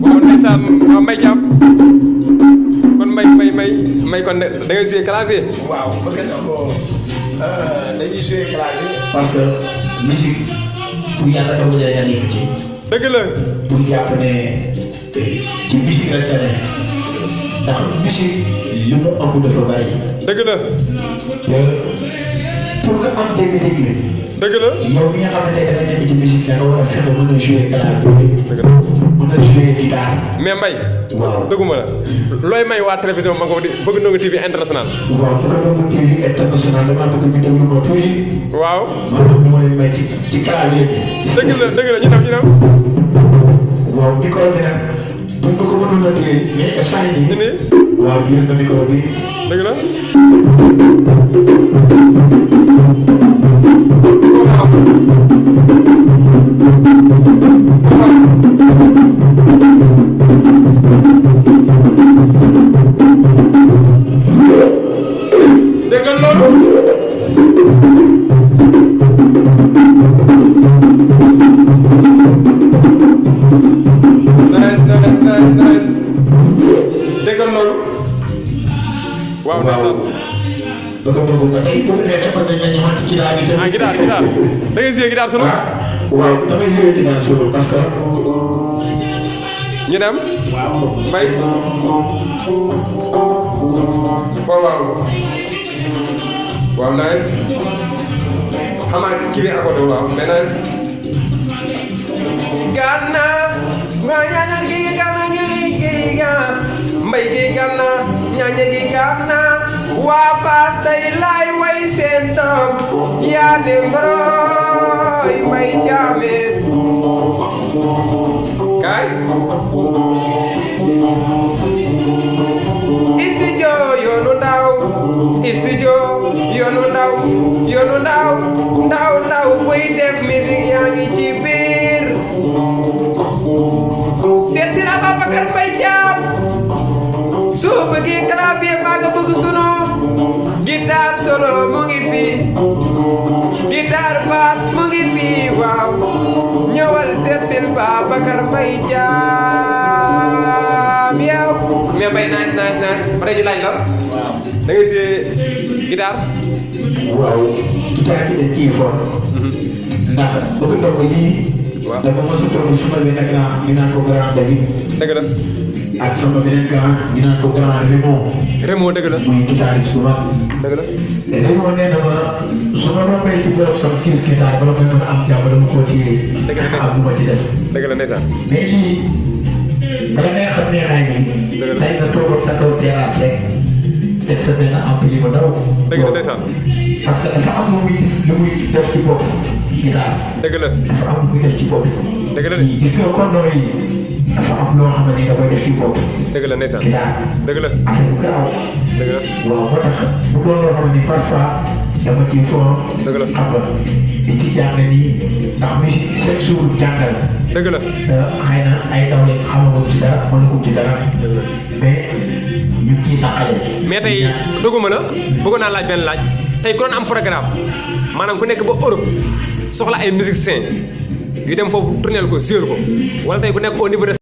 waaw ndeysaan Mbaye Thiam kon Mbaye kon da ngay jouer clavier. waaw bëgg na ko dañuy jouer clavier. parce que musique pour yàlla dogalee nga nekk ci. dëgg la. pour jàpp ne ci musique rek la ne ndax musique li mu ëmb dafa bari. dëgg la. te pour nga am dégg-dégg. dëgg la. yow mi nga xamante ne da nga nekk ci musique da nga war a fexe mën a jouer clavier. dëgg la. mën a jouer guitare. mais Mbaye. waaw dëgguma la looy may waa télévision ma ko di bëgg Ndongo TV international. waaw bëgg Ndongo TV international damaa bëgg ñu déglu ma tuuti. waaw. maanaam moo leen may ci clavier bi. dëgg la ñu dem. waaw micro bi nag buñ ko mënoon a téye mais instant yii. nii. waaw jël na micro bi. dëgg la. déggal loolu. nice. déggal loolu. waaw ndeysaan. bëgg ba tey bu ñu neexee mën nañu la ñëwaat ci guitare bi tamit. guitare da ngay jouer guitare solo. waaw damay jouer guitare solo parce que. ñu dem. waaw Mbaye. waaw nice. xam naa kii bi accordé waaw mais nice. Gana nga ñañal gi Gana gi ga Mbaye gi Gana ñañal gi Gana waa Fass tey laay way seen doom yaa ne mboroy Mbaye Jaame kay studio yoonu ndaw buy def musique yaa ngi ci biir seet si na Babacar Mbaye Thiam soo bëggee clavier maa nga bëgg sunu guitare solo mu ngi fi guitare basse mu ngi fi waaw ñëwal seet si Babacar Mbaye Thiam yow mais Mbaye nice pare ñu laaj la waaw da ngay jouer guitare. waaw guitare bi dañ ciy fort. ndax bëgg na ko lii. waaw dafa mos a toog sama benn grand ñu naan ko grand David. dëgg la. ak sama beneen grand ñu naan ko grand Raymond dëgg la. muy guitariste bu mag. dëgg la. Raymond nee na ma su ma rombee ci bërëb sama kiis guitare bala may mën a am jàmm dama koo téye. dëgg la am lu ma ci def. dëgg la ndeysaan. mais lii bala ngay xam neexaay bi. dëgg la tey nga toogoon sa kaw terrasse rek teg sa benn ampli bu ndaw. dëgg la ndeysaan. parce que dafa am lu muy def ci bopp guitare. dëgg la. dafa am lu muy def ci bopp. dëgg la gis nga kondoo yi dafa am loo xamante ni da koy def ci bopp. dëgg la ndeysaan. guitare dëgg la. affaire bu garaaw. dëgg la. waaw moo tax bu doon loo xamante ni parfois dama ciy foo. dëgg la xam nga di ci jàng nii ndax musique chaque jour jàngal. dëgg la. xëy na ay ndaw lañ xamaguñ ci dara mënaguñ ci dara. dëgg la. mais ñu ngi ciy tàqale. mais tey doguma la bëggoon naa laaj benn laaj tey ku doon am programme maanaam ku nekk ba Europe soxla ay musiciens yu dem foofu tournel ko jouer ko wala tey ku nekk au niveau de